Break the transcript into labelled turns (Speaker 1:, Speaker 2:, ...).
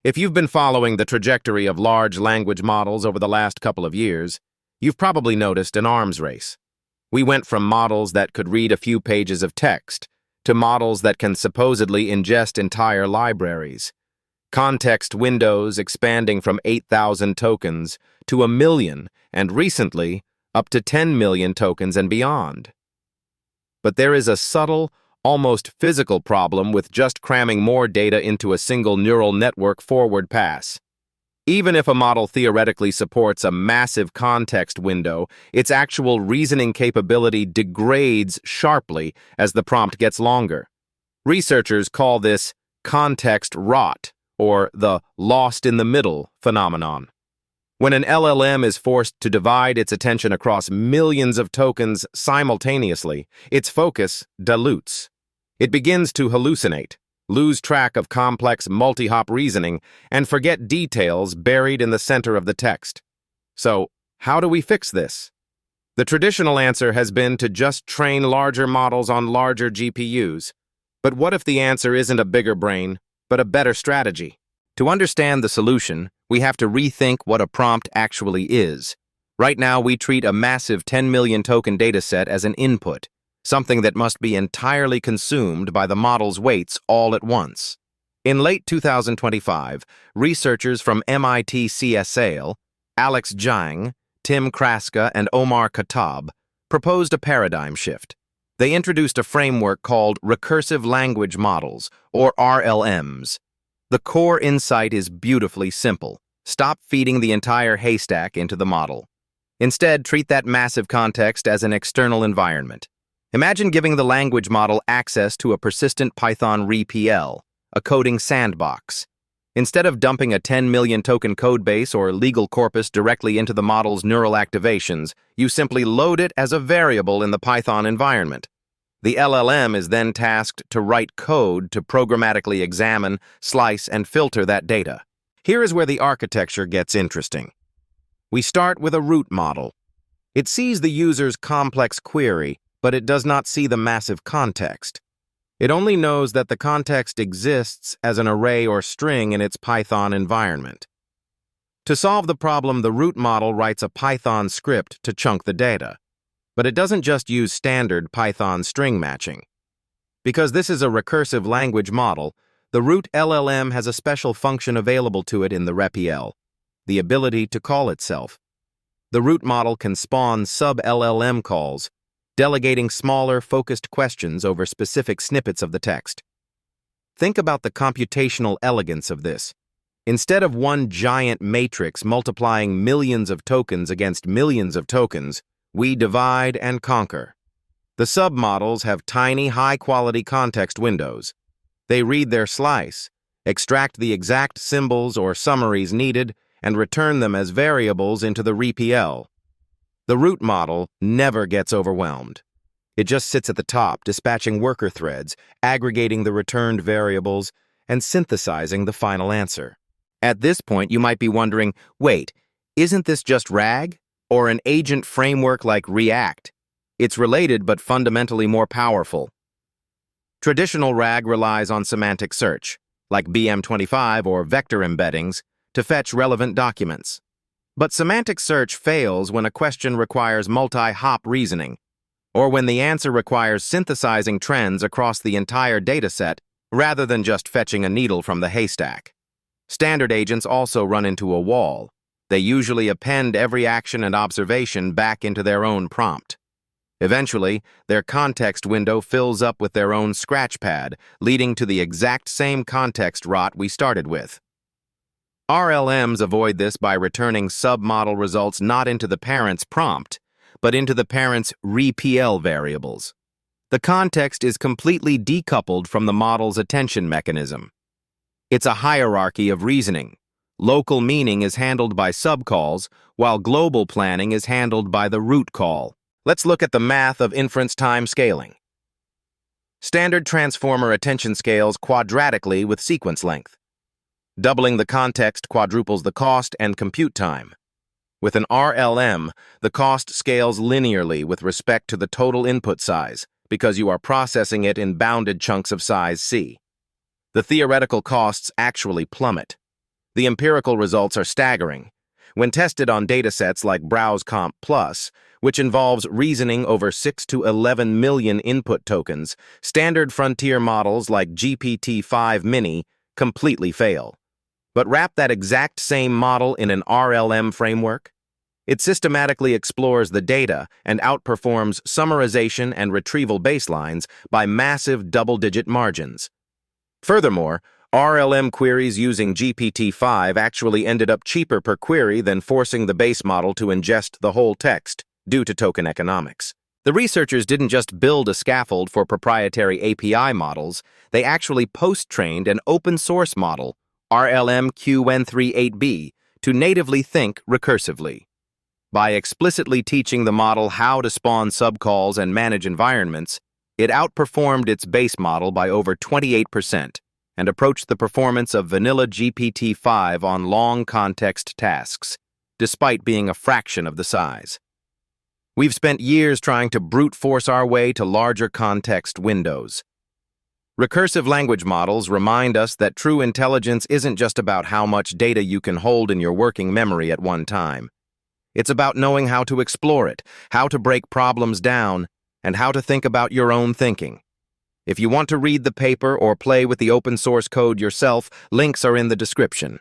Speaker 1: If you've been following the trajectory of large language models over the last couple of years, you've probably noticed an arms race. We went from models that could read a few pages of text to models that can supposedly ingest entire libraries. Context windows expanding from 8,000 tokens to 1,000,000, and recently, up to 10 million tokens and beyond. But there is a subtle, almost physical problem with just cramming more data into a single neural network forward pass. Even if a model theoretically supports a massive context window, its actual reasoning capability degrades sharply as the prompt gets longer. Researchers call this context rot, or the lost in the middle phenomenon. When an LLM is forced to divide its attention across millions of tokens simultaneously, its focus dilutes. It begins to hallucinate, lose track of complex multi-hop reasoning, and forget details buried in the center of the text. So, how do we fix this? The traditional answer has been to just train larger models on larger GPUs. But what if the answer isn't a bigger brain, but a better strategy? To understand the solution, we have to rethink what a prompt actually is. Right now, we treat a massive 10 million token dataset as an input, something that must be entirely consumed by the model's weights all at once. In late 2025, researchers from MIT CSAIL, Alex Zhang, Tim Kraska, and Omar Khattab proposed a paradigm shift. They introduced a framework called Recursive Language Models, or RLMs. The core insight is beautifully simple. Stop feeding the entire haystack into the model. Instead, treat that massive context as an external environment. Imagine giving the language model access to a persistent Python RePL, a coding sandbox. Instead of dumping a 10 million token codebase or legal corpus directly into the model's neural activations, you simply load it as a variable in the Python environment. The LLM is then tasked to write code to programmatically examine, slice, and filter that data. Here is where the architecture gets interesting. We start with a root model. It sees the user's complex query, but it does not see the massive context. It only knows that the context exists as an array or string in its Python environment. To solve the problem, the root model writes a Python script to chunk the data. But it doesn't just use standard Python string matching. Because this is a recursive language model, the root LLM has a special function available to it in the RePL, the ability to call itself. The root model can spawn sub-LLM calls, delegating smaller, focused questions over specific snippets of the text. Think about the computational elegance of this. Instead of one giant matrix multiplying millions of tokens against millions of tokens, we divide and conquer. The submodels have tiny, high-quality context windows. They read their slice, extract the exact symbols or summaries needed, and return them as variables into the RePL. The root model never gets overwhelmed. It just sits at the top, dispatching worker threads, aggregating the returned variables, and synthesizing the final answer. At this point, you might be wondering, wait, isn't this just RAG? Or an agent framework like React? It's related but fundamentally more powerful. Traditional RAG relies on semantic search, like BM25 or vector embeddings, to fetch relevant documents. But semantic search fails when a question requires multi-hop reasoning, or when the answer requires synthesizing trends across the entire dataset rather than just fetching a needle from the haystack. Standard agents also run into a wall. They usually append every action and observation back into their own prompt. Eventually, their context window fills up with their own scratchpad, leading to the exact same context rot we started with. RLMs avoid this by returning submodel results not into the parent's prompt, but into the parent's RePL variables. The context is completely decoupled from the model's attention mechanism. It's a hierarchy of reasoning. Local meaning is handled by subcalls, while global planning is handled by the root call. Let's look at the math of inference time scaling. Standard transformer attention scales quadratically with sequence length. Doubling the context quadruples the cost and compute time. With an RLM, the cost scales linearly with respect to the total input size, because you are processing it in bounded chunks of size C. The theoretical costs actually plummet. The empirical results are staggering. When tested on datasets like BrowseComp Plus, which involves reasoning over 6 to 11 million input tokens, standard frontier models like GPT-5 Mini completely fail. But wrap that exact same model in an RLM framework? It systematically explores the data and outperforms summarization and retrieval baselines by massive double-digit margins. Furthermore, RLM queries using GPT-5 actually ended up cheaper per query than forcing the base model to ingest the whole text due to token economics. The researchers didn't just build a scaffold for proprietary API models, they actually post-trained an open-source model, RLM Q138B, to natively think recursively. By explicitly teaching the model how to spawn subcalls and manage environments, it outperformed its base model by over 28% and approached the performance of vanilla GPT-5 on long context tasks, despite being a fraction of the size. We've spent years trying to brute force our way to larger context windows. Recursive language models remind us that true intelligence isn't just about how much data you can hold in your working memory at one time. It's about knowing how to explore it, how to break problems down, and how to think about your own thinking. If you want to read the paper or play with the open source code yourself, links are in the description.